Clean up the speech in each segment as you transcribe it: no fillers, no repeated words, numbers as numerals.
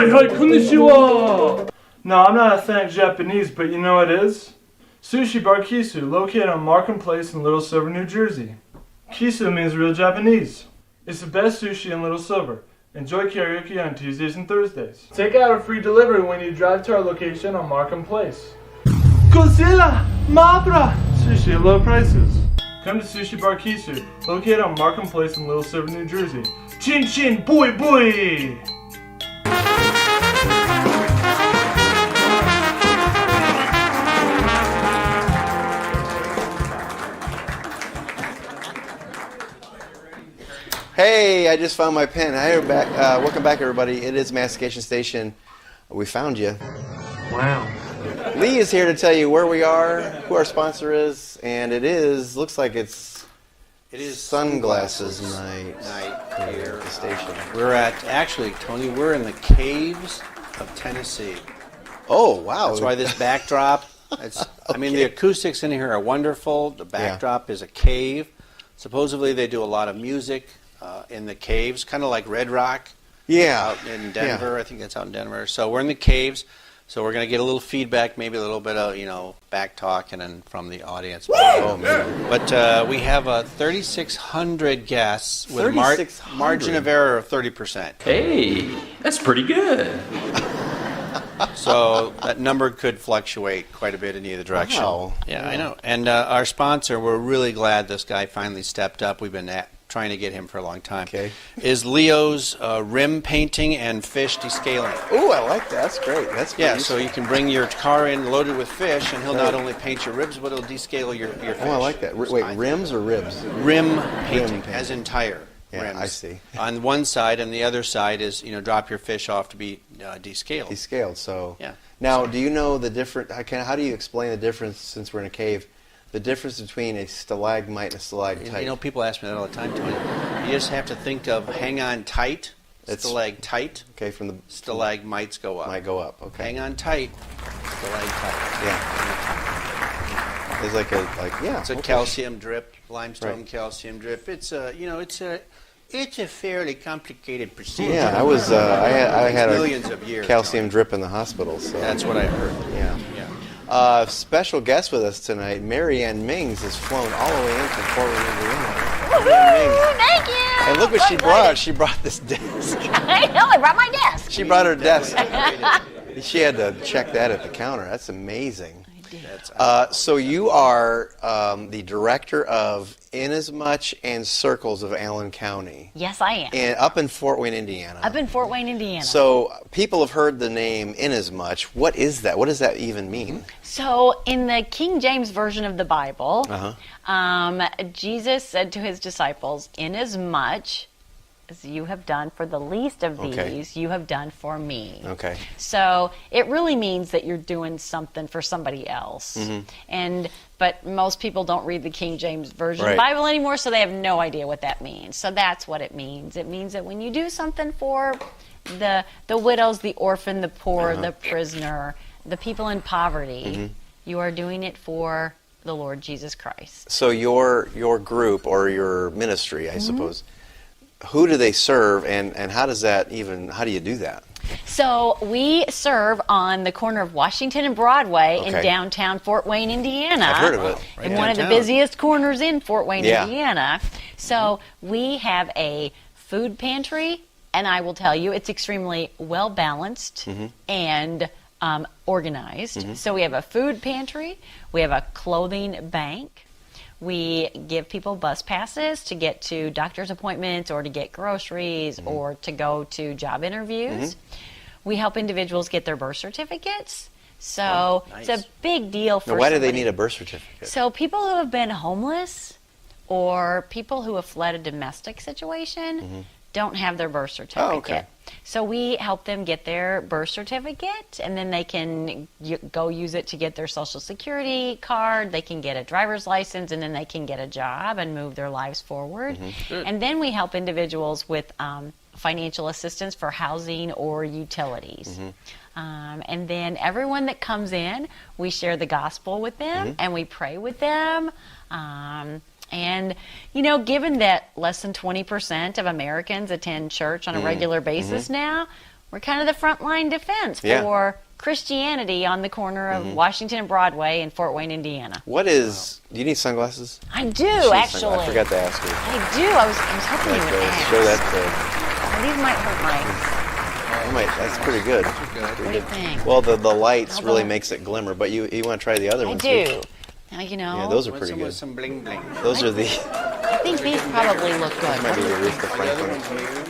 hi, konnichiwa! No, I'm not a fan of Japanese, but you know what is? Sushi Bar Kisu, located on Markham Place in Little Silver, New Jersey. Kisu means real Japanese. It's the best sushi in Little Silver. Enjoy karaoke on Tuesdays and Thursdays. Take out a free delivery when you drive to our location on Markham Place. Godzilla! Mabra! Sushi at low prices. Come to Sushi Bar Kisu, located on Markham Place in Little Silver, New Jersey. Chin chin, boy boy! Hey, I just found my pen. Hi, welcome back, everybody. It is Mastication Station. We found you. Wow. Lee is here to tell you where we are, who our sponsor is, and looks like it is sunglasses night here at the station. We're actually, Tony, we're in the caves of Tennessee. Oh, wow. That's why this backdrop, Okay. I mean, the acoustics in here are wonderful. The backdrop is a cave. Supposedly they do a lot of music in the caves, kind of like Red Rock out in Denver. I think that's out in Denver. So we're in the caves. So we're going to get a little feedback, maybe a little bit of, back talk and then from the audience. Oh, man. But we have 3,600 guests with a margin of error of 30%. Hey, that's pretty good. So that number could fluctuate quite a bit in either direction. Wow. Yeah, I know. And our sponsor, we're really glad this guy finally stepped up. We've been trying to get him for a long time. Okay. Is Leo's rim painting and fish descaling. Oh, I like that. That's great. That's Yeah, so you can bring your car in loaded with fish, and he'll not only paint your ribs, but he'll descale your fish. Oh, I like that. Wait, rims or ribs? Rim painting, as in tire. Yeah, rims. I see. On one side, and the other side is, drop your fish off to be descaled. Descaled, so. Yeah. Now, do you know the difference? How do you explain the difference, since we're in a cave, the difference between a stalagmite and a stalactite? People ask me that all the time, Tony. You just have to think of hang on tight, stalactite. Okay, from the stalagmites go up. Might go up. Okay. Hang on tight, stalactite. Yeah. It's It's a calcium drip, limestone calcium drip. It's it's a fairly complicated procedure. Yeah, I had millions of years. calcium drip in the hospital. So that's what I heard. Yeah. Special guest with us tonight, Mary Ann Mings, has flown all the way in from Fort Wayne, Indiana. Thank you. And look what she brought. She brought this desk. I know, I brought my desk. She brought her desk. She had to check that at the counter. That's amazing. So you are the director of Inasmuch and Circles of Allen County. Yes, I am. And up in Fort Wayne, Indiana. Up in Fort Wayne, Indiana. So people have heard the name Inasmuch. What is that? What does that even mean? So in the King James Version of the Bible, Jesus said to his disciples, "Inasmuch as you have done for the least of these, you have done for me." Okay. So it really means that you're doing something for somebody else. But most people don't read the King James Version of the Bible anymore, so they have no idea what that means. So that's what it means. It means that when you do something for the widows, the orphan, the poor, the prisoner, the people in poverty, you are doing it for the Lord Jesus Christ. So your group or your ministry, I suppose, who do they serve, and how do you do that? So we serve on the corner of Washington and Broadway in downtown Fort Wayne, Indiana. I've heard of it. And one of the busiest corners in Fort Wayne, Indiana. So we have a food pantry, and I will tell you, it's extremely well balanced and organized. So we have a food pantry, we have a clothing bank. We give people bus passes to get to doctor's appointments or to get groceries or to go to job interviews. We help individuals get their birth certificates. So it's a big deal for why do they need a birth certificate? So people who have been homeless or people who have fled a domestic situation don't have their birth certificate. So we help them get their birth certificate, and then they can go use it to get their Social Security card. They can get a driver's license, and then they can get a job and move their lives forward. And then we help individuals with financial assistance for housing or utilities. And then everyone that comes in, we share the gospel with them, and we pray with them. And, given that less than 20% of Americans attend church on a regular basis now, We're kind of the frontline defense Yeah. for Christianity on the corner of Washington and Broadway in Fort Wayne, Indiana. What is? Do you need sunglasses? I do, She needs actually. sunglasses. I forgot to ask you. I do. I was hoping you would ask. Show that Oh, these might hurt my... That's pretty good. What do you think? Well, the lights really Although- makes it glimmer, but you want to try the other I ones? do. Now, you know, Yeah, those are What's pretty some good. with some bling bling? Those are the. I think these probably look good. Might be the Aretha The other Franklin. one's weird.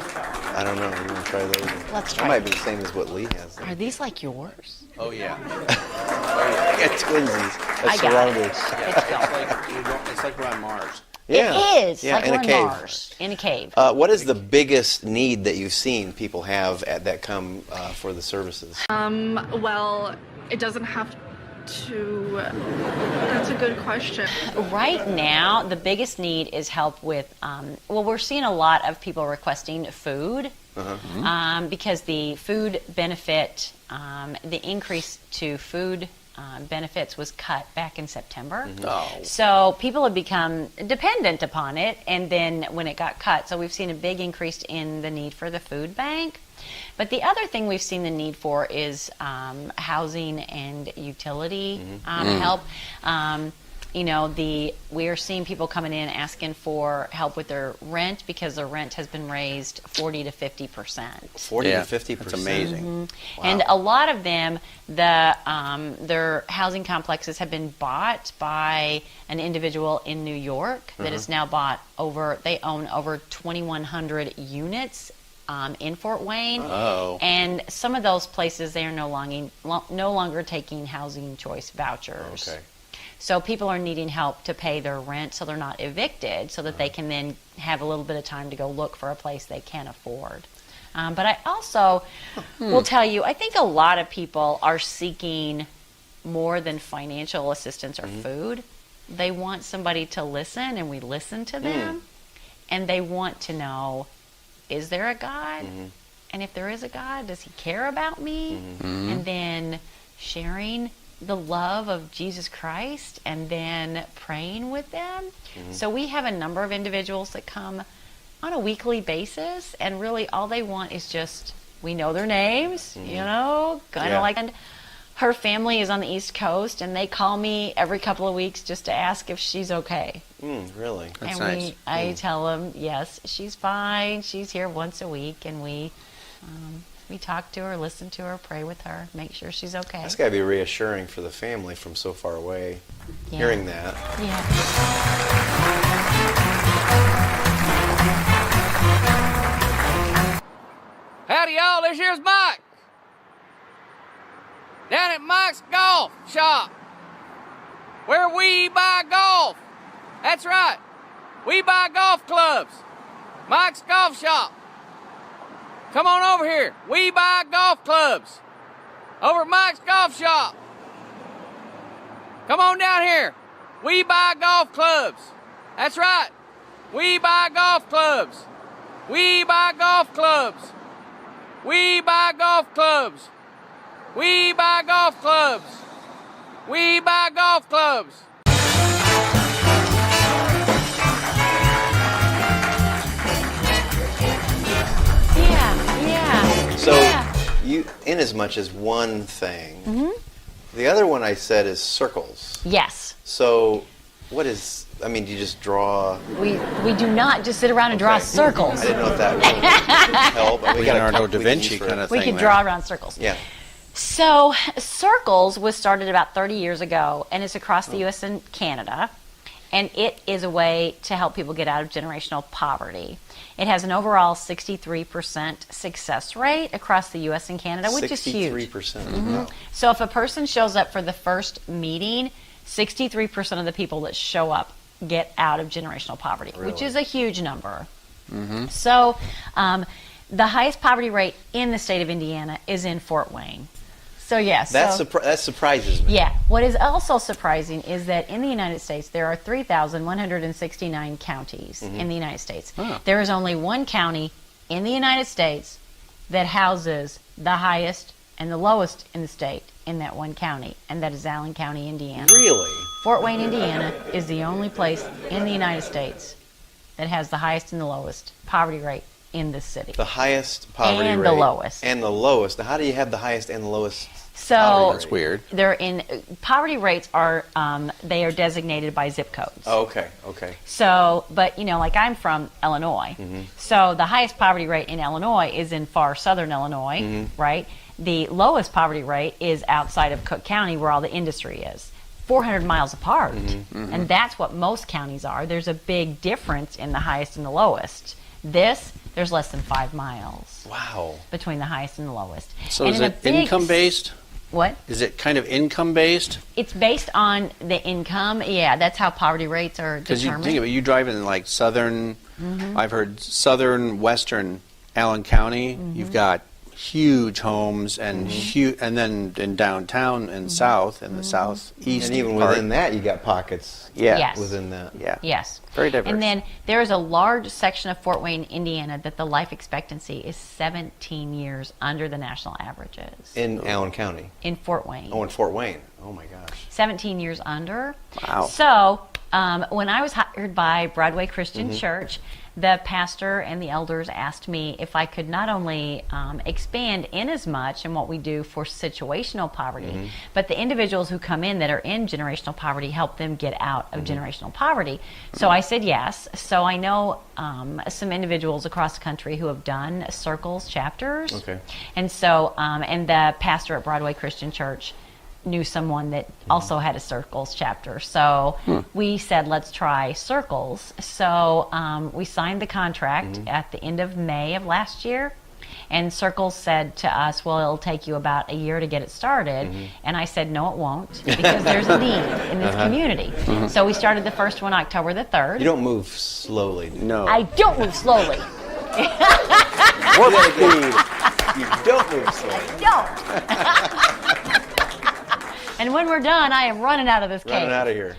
I don't know. You want to try those? Let's That try might them. be the same as what Lee has. Are these like yours? Oh yeah. I got twinsies. I That's got it. surrounded. It's like we're on Mars. Yeah. It is. Yeah, like in we're a cave. Mars. In a cave. What is the biggest need that you've seen people have that come for the services? Well, it doesn't have to. That's a good question. Right now, the biggest need is help with, well, we're seeing a lot of people requesting food because the food benefit, the increase to food benefits was cut back in September. Oh. So people have become dependent upon it, and then when it got cut, so we've seen a big increase in the need for the food bank. But the other thing we've seen the need for is housing and utility help. You know, we are seeing people coming in asking for help with their rent because their rent has been raised 40 to 50%. 40 to 50%. That's amazing. Wow. And a lot of them, their housing complexes have been bought by an individual in New York that has now they own over 2,100 units in Fort Wayne. Oh. And some of those places, they are no longer taking housing choice vouchers. Okay. So people are needing help to pay their rent so they're not evicted, so that they can then have a little bit of time to go look for a place they can afford. But I also will tell you, I think a lot of people are seeking more than financial assistance or food. They want somebody to listen, and we listen to them. And they want to know, is there a God? And if there is a God, does he care about me? And then sharing the love of Jesus Christ and then praying with them. So we have a number of individuals that come on a weekly basis, and really all they want is just, we know their names, you know, kind of like, and her family is on the East Coast, and they call me every couple of weeks just to ask if she's okay. Really? That's And nice. I tell them, yes, she's fine. She's here once a week, and we talk to her, listen to her, pray with her, make sure she's okay. That's got to be reassuring for the family from so far away, Yeah. hearing that. Yeah. Howdy, y'all. This here's Mike. Down at Mike's Golf Shop, where we buy golf. That's right. We buy golf clubs. Mike's Golf Shop. Come on over here. We buy golf clubs. Over at Mike's Golf Shop. Come on down here. We buy golf clubs. That's right. We buy golf clubs. We buy golf clubs. We buy golf clubs. We buy golf clubs. We buy golf clubs. Yeah. So, Yeah. you, in as much as one thing, the other one I said is circles. Yes. So, what is, I mean, do you just draw? We do not just sit around and draw Okay. circles. I didn't know if that would help. but we got a Leonardo couple da we can Vinci use for kind it. of We thing can there. draw around circles. Yeah. So, Circles was started about 30 years ago, and it's across the U.S. and Canada. And it is a way to help people get out of generational poverty. It has an overall 63% success rate across the U.S. and Canada, which is huge. 63%. Wow. So if a person shows up for the first meeting, 63% of the people that show up get out of generational poverty, which Really? is a huge number. So the highest poverty rate in the state of Indiana is in Fort Wayne. So yes, That surprises me. yeah. What is also surprising is that in the United States, there are 3,169 counties in the United States. Oh. There is only one county in the United States that houses the highest and the lowest in the state in that one county, and that is Allen County, Indiana. Really? Fort Wayne, Indiana is the only place in the United States that has the highest and the lowest poverty rate in the city. The highest poverty and rate. And the lowest. And the lowest. Now, how do you have the highest and the lowest So poverty That's weird. They're in poverty rates are they are designated by zip codes. Oh, okay, okay. So, but like I'm from Illinois, so the highest poverty rate in Illinois is in far southern Illinois, right? The lowest poverty rate is outside of Cook County, where all the industry is. 400 miles apart, and that's what most counties are. There's a big difference in the highest and the lowest. There's less than 5 miles. Wow. Between the highest and the lowest. So and is it income based? What? Is it kind of income based? It's based on the income. Yeah, that's how poverty rates are Because you determined. think of it, you drive in like southern, I've heard southern western Allen County, you've got huge homes and and then in downtown and south and the southeast. And even part. within that, you got pockets. Yeah. Yes. Within that. Yeah. Yes. Very diverse. And then there is a large section of Fort Wayne, Indiana, that the life expectancy is 17 years under the national averages. In Allen County. In Fort Wayne. Oh, in Fort Wayne. Oh my gosh. 17 years under. Wow. So when I was hired by Broadway Christian Church, the pastor and the elders asked me if I could not only expand Inasmuch and what we do for situational poverty, but the individuals who come in that are in generational poverty, help them get out of generational poverty. So I said yes. So I know some individuals across the country who have done circles chapters. Okay. And so, and the pastor at Broadway Christian Church knew someone that also had a circles chapter. So we said, let's try circles. So we signed the contract at the end of May of last year. And Circles said to us, well, it'll take you about a year to get it started. And I said, no, it won't, because there's a need in this community. So we started the first one October the 3rd. You don't move slowly. No. I don't move slowly. What a lead. You don't move slowly. Don't. And when we're done, I am running out of this cave. Running out of here.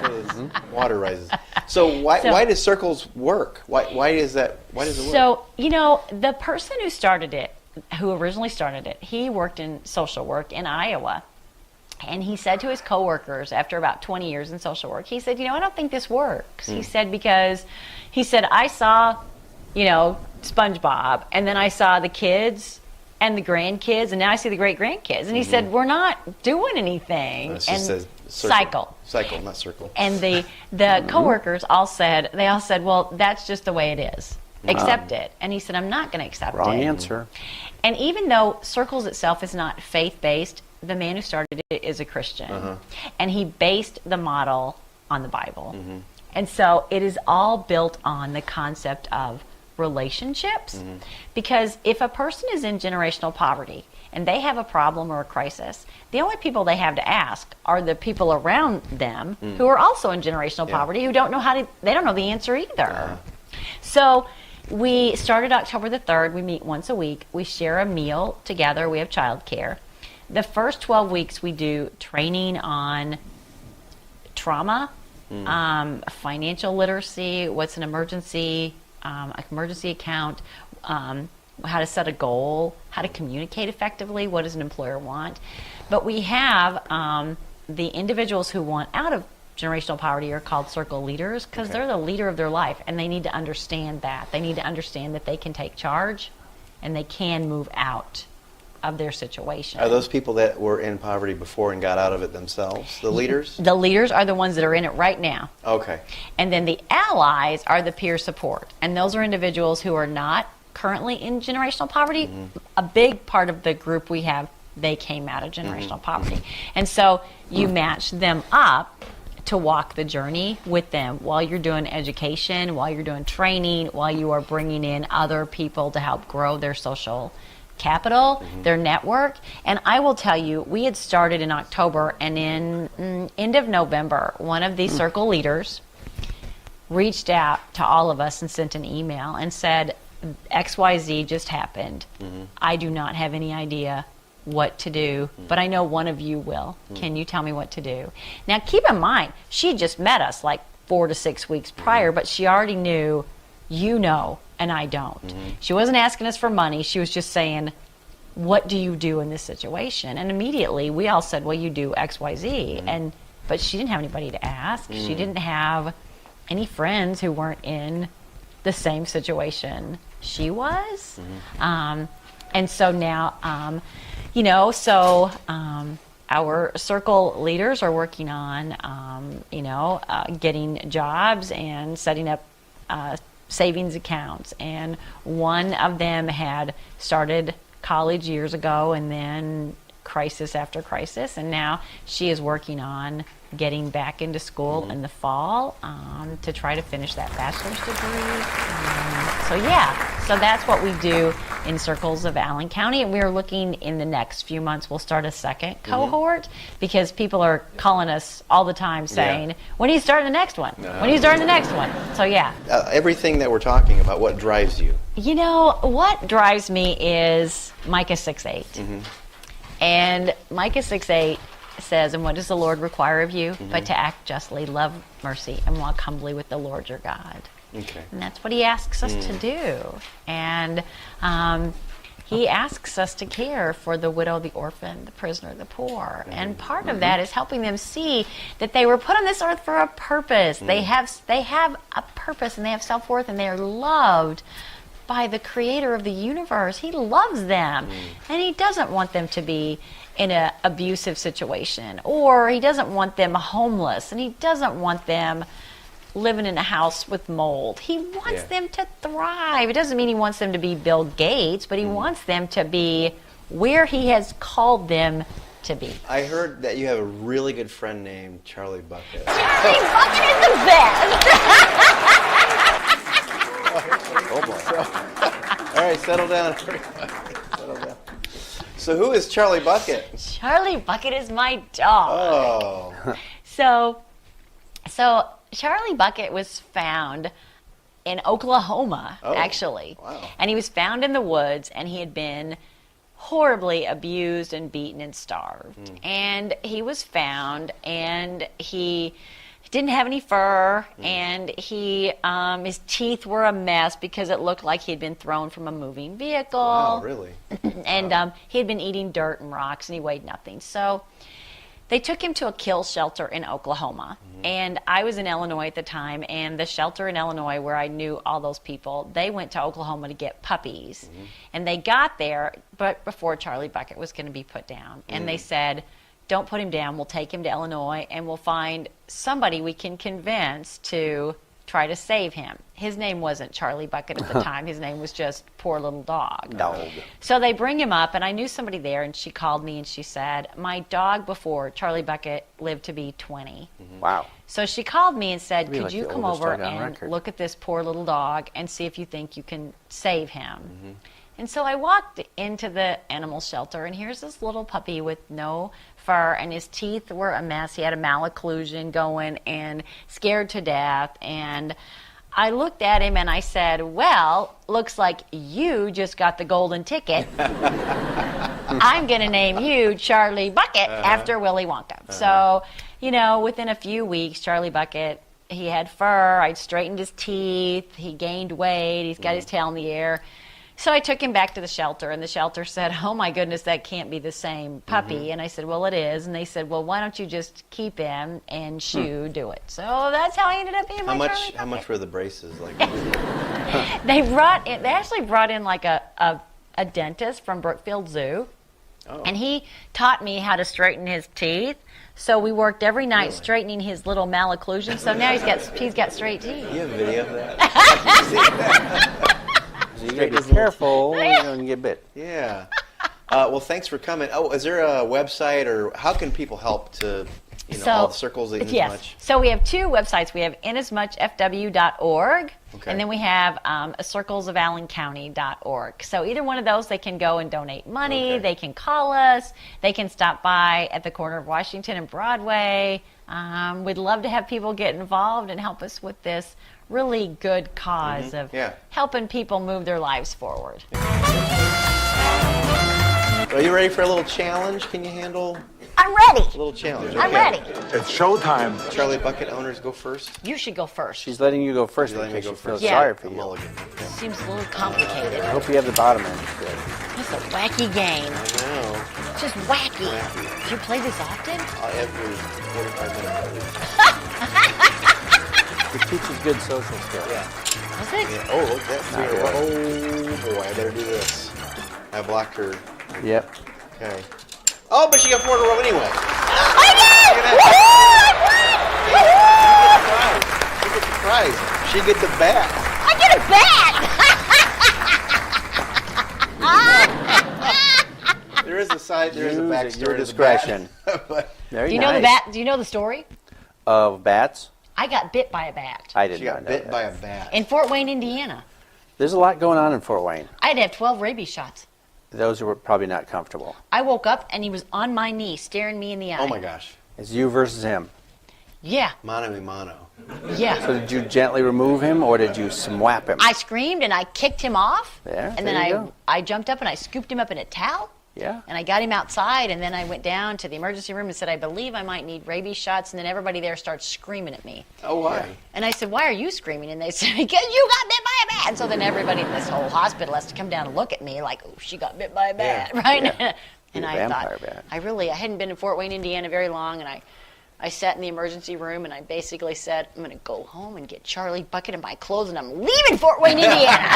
Quickly. Water rises. So why does Circles work? Why does it work? So, the person who started it, who originally started it, he worked in social work in Iowa. And he said to his coworkers after about 20 years in social work, he said, I don't think this works. He said, because I saw, SpongeBob, and then I saw the kids and the grandkids, and now I see the great-grandkids. And he said, we're not doing anything. It's and just a cycle. Cycle, not circle. And the coworkers all said, well, that's just the way it is. Accept it. And he said, I'm not going to accept it. Wrong answer. And even though Circles itself is not faith-based, the man who started it is a Christian. And he based the model on the Bible. And so it is all built on the concept of relationships. Because if a person is in generational poverty and they have a problem or a crisis, the only people they have to ask are the people around them who are also in generational poverty, who don't know they don't know the answer either. So we started October the 3rd. We meet once a week. We share a meal together. We have childcare. The first 12 weeks we do training on trauma, financial literacy, what's an emergency account, how to set a goal, how to communicate effectively, what does an employer want. But we have the individuals who want out of generational poverty are called circle leaders, because they're the leader of their life, and they need to understand that. They need to understand that they can take charge and they can move out of their situation. Are those people that were in poverty before and got out of it themselves, the leaders? The leaders are the ones that are in it right now. Okay. And then the allies are the peer support. And those are individuals who are not currently in generational poverty. A big part of the group we have, they came out of generational poverty. And so you match them up to walk the journey with them while you're doing education, while you're doing training, while you are bringing in other people to help grow their social capital, their network. And I will tell you, we had started in October, and in end of November, one of these circle leaders reached out to all of us and sent an email and said, XYZ just happened. I do not have any idea what to do, but I know one of you will. Can you tell me what to do? Now keep in mind, she just met us like 4 to 6 weeks prior, but she already knew, and I don't. She wasn't asking us for money. She was just saying, what do you do in this situation? And immediately we all said, well, you do X, Y, Z. But she didn't have anybody to ask. She didn't have any friends who weren't in the same situation she was. And so now, our circle leaders are working on, getting jobs and setting up savings accounts. And one of them had started college years ago and then crisis after crisis. And now she is working on getting back into school in the fall to try to finish that bachelor's degree. So that's what we do in Circles of Allen County, and we're looking in the next few months, we'll start a second cohort because people are calling us all the time saying, when are you starting the next one? When are you starting the next one? So everything that we're talking about, what drives you? You know, what drives me is Micah 6:8. And Micah 6:8 says, and what does the Lord require of you? But to act justly, love mercy, and walk humbly with the Lord your God. Okay. And that's what he asks us to do. And he asks us to care for the widow, the orphan, the prisoner, the poor. And part of that is helping them see that they were put on this earth for a purpose. They have a purpose, and they have self-worth, and they are loved by the creator of the universe. He loves them. And he doesn't want them to be in an abusive situation, or he doesn't want them homeless, and he doesn't want them living in a house with mold. He wants them to thrive. It doesn't mean he wants them to be Bill Gates, but he wants them to be where he has called them to be. I heard that you have a really good friend named Charlie Bucket. Charlie Bucket is the best! Oh boy. All right, settle down, everybody. Settle down. So who is Charlie Bucket? Charlie Bucket is my dog. Oh. So Charlie Bucket was found in Oklahoma, actually. Wow. And he was found in the woods, and he had been horribly abused and beaten and starved. And he was found, and he didn't have any fur, and his teeth were a mess because it looked like he had been thrown from a moving vehicle. Wow, really? And he had been eating dirt and rocks, and he weighed nothing. So they took him to a kill shelter in Oklahoma. And I was in Illinois at the time, and the shelter in Illinois where I knew all those people, they went to Oklahoma to get puppies. And they got there, but before Charlie Bucket was going to be put down. And they said, don't put him down. We'll take him to Illinois, and we'll find somebody we can convince to try to save him. His name wasn't Charlie Bucket at the time. His name was just Poor Little Dog. So they bring him up, and I knew somebody there, and she called me, and she said, my dog before Charlie Bucket lived to be 20. Wow. So she called me and said, could like you the come oldest over dog on and record. look at this poor little dog and see if you think you can save him? And so I walked into the animal shelter, and here's this little puppy with no fur, and his teeth were a mess. He had a malocclusion going and scared to death. And I looked at him and I said, well, looks like you just got the golden ticket. I'm going to name you Charlie Bucket after Willy Wonka. So, within a few weeks, Charlie Bucket, he had fur. I'd straightened his teeth. He gained weight. He's got his tail in the air. So I took him back to the shelter, and the shelter said, oh, my goodness, that can't be the same puppy. And I said, well, it is. And they said, well, why don't you just keep him and Shoo do it? So that's how I ended up being my Charlie Bucket. How much were the braces? Like? They actually brought in like a dentist from Brookfield Zoo. Oh. And he taught me how to straighten his teeth. So we worked every night straightening his little malocclusion. So now he's got straight teeth. You have a video of that? So you got to be careful when you get bit. Yeah. Well, thanks for coming. Oh, is there a website, or how can people help to, all the circles that Inasmuch? So we have two websites. We have inasmuchfw.org, okay. and then we have circlesofalencounty.org. So either one of those, they can go and donate money. Okay. They can call us. They can stop by at the corner of Washington and Broadway. We'd love to have people get involved and help us with this really good cause of helping people move their lives forward. Are you ready for a little challenge? Can you handle I'm ready. a little challenge? I'm ready. It's showtime. Charlie Bucket owners go first. You should go first. She's letting you go first Letting me because go she feels first. sorry for A you. mulligan. Okay. Seems a little complicated. I hope you have the bottom end. Good. It's a wacky game. I know. It's just wacky. Do you play this often? Every 45 minutes. It teaches good social skills. Yeah. Was it? Yeah. Oh, look at that. Not Oh, boy, I better do this. I blocked her. Yep. Okay. Oh, but she got 4 in a row anyway. I did! You get the prize. She gets a bat. I get a bat! There is a side. There is a Use backstory. at your to the discretion. bat. But Very Do you know the nice. bat? Do you know the story? Of bats? I got bit by a bat I did she not got know bit that. by a bat. in Fort Wayne, Indiana. There's a lot going on in Fort Wayne. I had to have 12 rabies shots. Those were probably not comfortable. I woke up and he was on my knee, staring me in the eye. Oh my gosh. It's you versus him. Yeah, Mano a mano. yeah. So did you gently remove him or did you swap him? I screamed and I kicked him off. There, And there then you go. I jumped up and I scooped him up in a towel. Yeah. And I got him outside, and then I went down to the emergency room and said, I believe I might need rabies shots. And then everybody there starts screaming at me. Oh, why? And I said, why are you screaming? And they said, because you got bit by a bat. And so then everybody in this whole hospital has to come down and look at me like, oh, she got bit by a bat, right? Yeah. And You're I a thought, vampire bat. I hadn't been in Fort Wayne, Indiana very long, and I sat in the emergency room and I basically said, I'm going to go home and get Charlie Bucket and my clothes, and I'm leaving Fort Wayne, Indiana.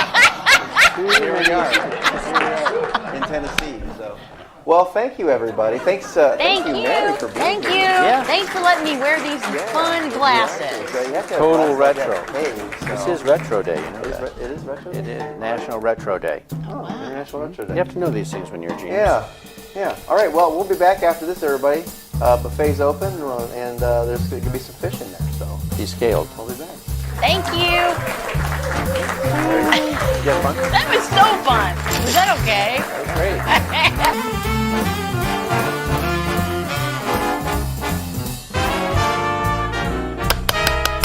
Here we are. In Tennessee. So. Well, thank you, everybody. Thanks, Thank you, you. Mary, for being Thank here. you. Yeah. Thanks for letting me wear these fun glasses. So you have to have Total glasses like retro. that. Hey, This so- is Retro Day, you know It is, that. it is retro? It is National Retro Day. Oh, International Retro Day. You have to know these things when you're a genius. Yeah, yeah. All right, well, we'll be back after this, everybody. Buffet's open, and there's going to be some fish in there, so He's scaled. we'll be back. Thank you. You have fun? That was so fun. Was that okay? That's great.